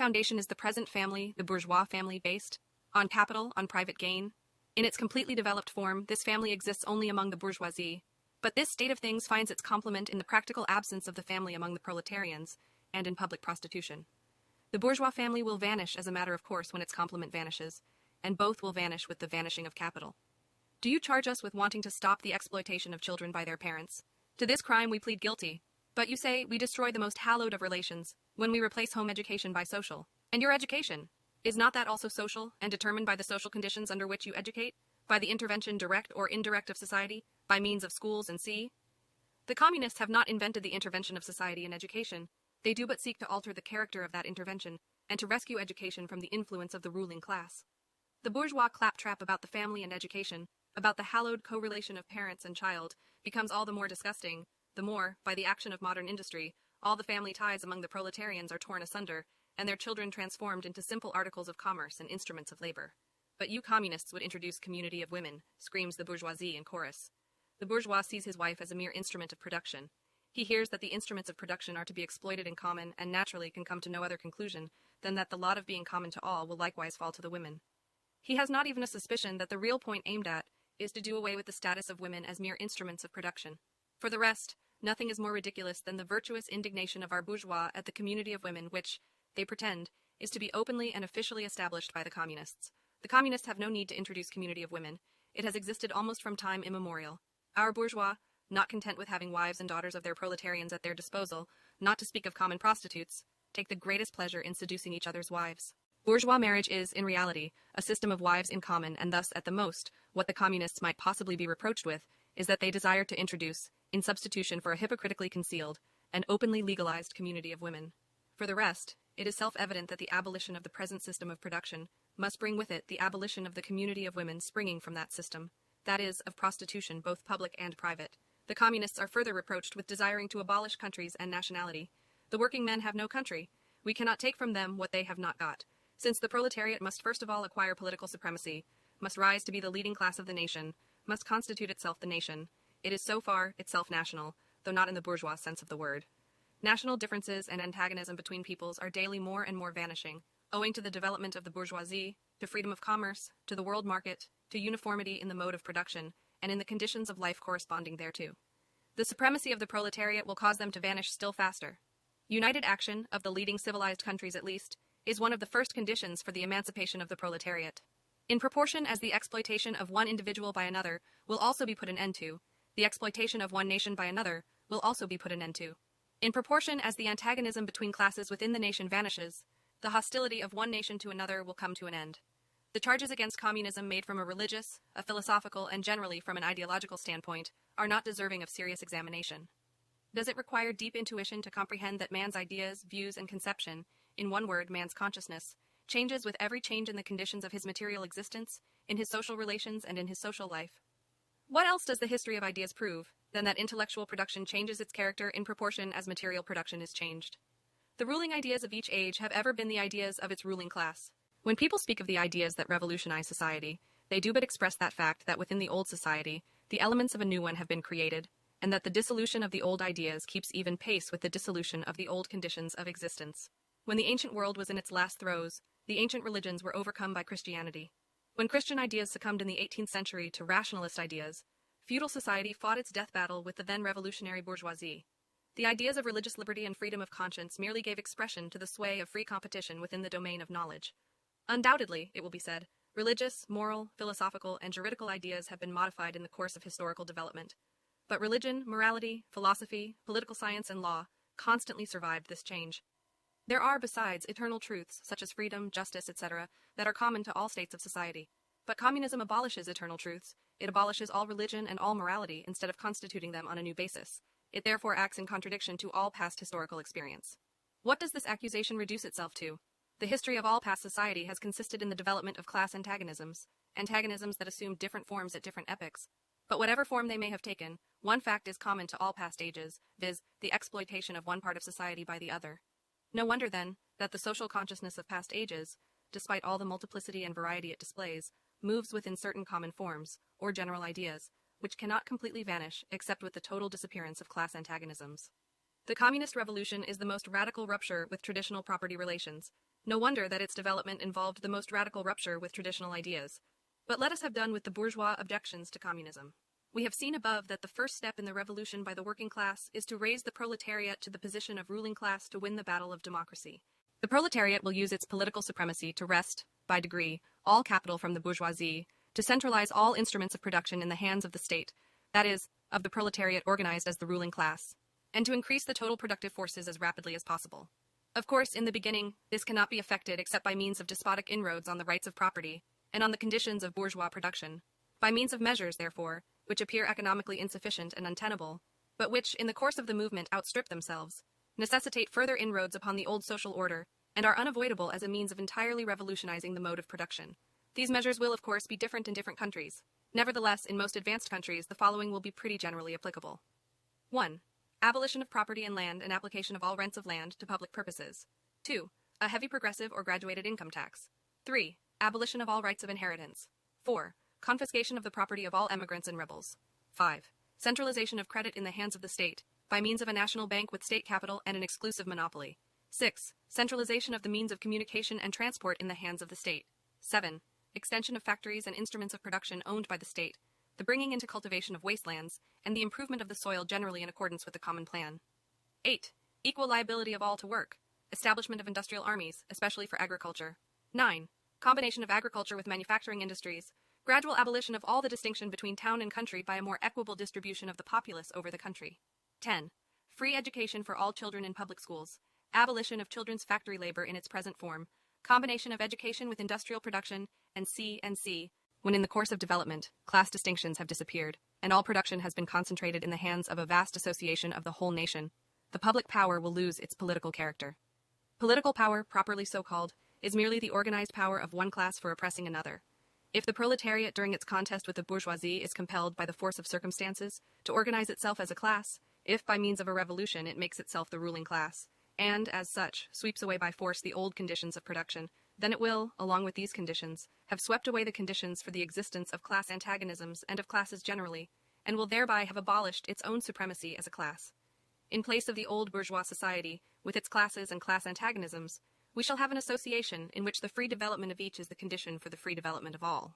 foundation is the present family, the bourgeois family, based on capital, on private gain. In its completely developed form, this family exists only among the bourgeoisie. But this state of things finds its complement in the practical absence of the family among the proletarians, and in public prostitution. The bourgeois family will vanish as a matter of course when its complement vanishes, and both will vanish with the vanishing of capital. Do you charge us with wanting to stop the exploitation of children by their parents? To this crime we plead guilty. But you say we destroy the most hallowed of relations when we replace home education by social. And your education, is not that also social and determined by the social conditions under which you educate? By the intervention direct or indirect of society, by means of schools and sea? The communists have not invented the intervention of society in education. They do but seek to alter the character of that intervention and to rescue education from the influence of the ruling class. The bourgeois claptrap about the family and education, about the hallowed correlation of parents and child, becomes all the more disgusting, the more, by the action of modern industry, all the family ties among the proletarians are torn asunder, and their children transformed into simple articles of commerce and instruments of labor. But you communists would introduce community of women, screams the bourgeoisie in chorus. The bourgeois sees his wife as a mere instrument of production. He hears that the instruments of production are to be exploited in common and naturally can come to no other conclusion than that the lot of being common to all will likewise fall to the women. He has not even a suspicion that the real point aimed at is to do away with the status of women as mere instruments of production. For the rest, nothing is more ridiculous than the virtuous indignation of our bourgeois at the community of women which, they pretend, is to be openly and officially established by the communists. The communists have no need to introduce community of women. It has existed almost from time immemorial. Our bourgeois, not content with having wives and daughters of their proletarians at their disposal, not to speak of common prostitutes, take the greatest pleasure in seducing each other's wives. Bourgeois marriage is, in reality, a system of wives in common, and thus, at the most, what the communists might possibly be reproached with is that they desire to introduce, in substitution for a hypocritically concealed and openly legalized community of women. For the rest, it is self-evident that the abolition of the present system of production must bring with it the abolition of the community of women springing from that system, that is, of prostitution, both public and private. The communists are further reproached with desiring to abolish countries and nationality. The working men have no country. We cannot take from them what they have not got. Since the proletariat must first of all acquire political supremacy, must rise to be the leading class of the nation, must constitute itself the nation, it is so far itself national, though not in the bourgeois sense of the word. National differences and antagonism between peoples are daily more and more vanishing, owing to the development of the bourgeoisie, to freedom of commerce, to the world market, to uniformity in the mode of production, and in the conditions of life corresponding thereto. The supremacy of the proletariat will cause them to vanish still faster. United action, of the leading civilized countries at least, is one of the first conditions for the emancipation of the proletariat. In proportion as the exploitation of one individual by another will also be put an end to, the exploitation of one nation by another will also be put an end to. In proportion as the antagonism between classes within the nation vanishes, the hostility of one nation to another will come to an end. The charges against communism made from a religious, a philosophical, and generally from an ideological standpoint are not deserving of serious examination. Does it require deep intuition to comprehend that man's ideas, views, and conception, in one word, man's consciousness, changes with every change in the conditions of his material existence, in his social relations, and in his social life? What else does the history of ideas prove than that intellectual production changes its character in proportion as material production is changed? The ruling ideas of each age have ever been the ideas of its ruling class. When people speak of the ideas that revolutionize society, they do but express that fact that within the old society, the elements of a new one have been created, and that the dissolution of the old ideas keeps even pace with the dissolution of the old conditions of existence. When the ancient world was in its last throes, the ancient religions were overcome by Christianity. When Christian ideas succumbed in the 18th century to rationalist ideas, feudal society fought its death battle with the then revolutionary bourgeoisie. The ideas of religious liberty and freedom of conscience merely gave expression to the sway of free competition within the domain of knowledge. Undoubtedly, it will be said, religious, moral, philosophical, and juridical ideas have been modified in the course of historical development. But religion, morality, philosophy, political science, and law constantly survived this change. There are, besides, eternal truths, such as freedom, justice, etc., that are common to all states of society. But communism abolishes eternal truths. It abolishes all religion and all morality instead of constituting them on a new basis. It therefore acts in contradiction to all past historical experience. What does this accusation reduce itself to? The history of all past society has consisted in the development of class antagonisms that assumed different forms at different epochs. But whatever form they may have taken, one fact is common to all past ages, viz., the exploitation of one part of society by the other. No wonder, then, that the social consciousness of past ages, despite all the multiplicity and variety it displays, moves within certain common forms, or general ideas, which cannot completely vanish except with the total disappearance of class antagonisms. The communist revolution is the most radical rupture with traditional property relations. No wonder that its development involved the most radical rupture with traditional ideas. But let us have done with the bourgeois objections to communism. We have seen above that the first step in the revolution by the working class is to raise the proletariat to the position of ruling class to win the battle of democracy. The proletariat will use its political supremacy to wrest, by degree, all capital from the bourgeoisie, to centralize all instruments of production in the hands of the state, that is, of the proletariat organized as the ruling class, and to increase the total productive forces as rapidly as possible. Of course, in the beginning, this cannot be effected except by means of despotic inroads on the rights of property and on the conditions of bourgeois production, by means of measures, therefore, which appear economically insufficient and untenable, but which, in the course of the movement, outstrip themselves, necessitate further inroads upon the old social order, and are unavoidable as a means of entirely revolutionizing the mode of production. These measures will, of course, be different in different countries. Nevertheless, in most advanced countries, the following will be pretty generally applicable. 1. Abolition of property and land and application of all rents of land to public purposes. 2. A heavy progressive or graduated income tax. 3. Abolition of all rights of inheritance. 4. Confiscation of the property of all emigrants and rebels. 5. Centralization of credit in the hands of the state, by means of a national bank with state capital and an exclusive monopoly. 6. Centralization of the means of communication and transport in the hands of the state. 7. Extension of factories and instruments of production owned by the state, the bringing into cultivation of wastelands, and the improvement of the soil generally in accordance with the common plan. 8. Equal liability of all to work, establishment of industrial armies, especially for agriculture. 9. Combination of agriculture with manufacturing industries, gradual abolition of all the distinction between town and country by a more equitable distribution of the populace over the country. 10. Free education for all children in public schools, abolition of children's factory labor in its present form, combination of education with industrial production, and C, when in the course of development, class distinctions have disappeared, and all production has been concentrated in the hands of a vast association of the whole nation, the public power will lose its political character. Political power, properly so called, is merely the organized power of one class for oppressing another. If the proletariat during its contest with the bourgeoisie is compelled by the force of circumstances to organize itself as a class, if by means of a revolution it makes itself the ruling class, and, as such, sweeps away by force the old conditions of production, then it will, along with these conditions, have swept away the conditions for the existence of class antagonisms and of classes generally, and will thereby have abolished its own supremacy as a class. In place of the old bourgeois society, with its classes and class antagonisms, we shall have an association in which the free development of each is the condition for the free development of all.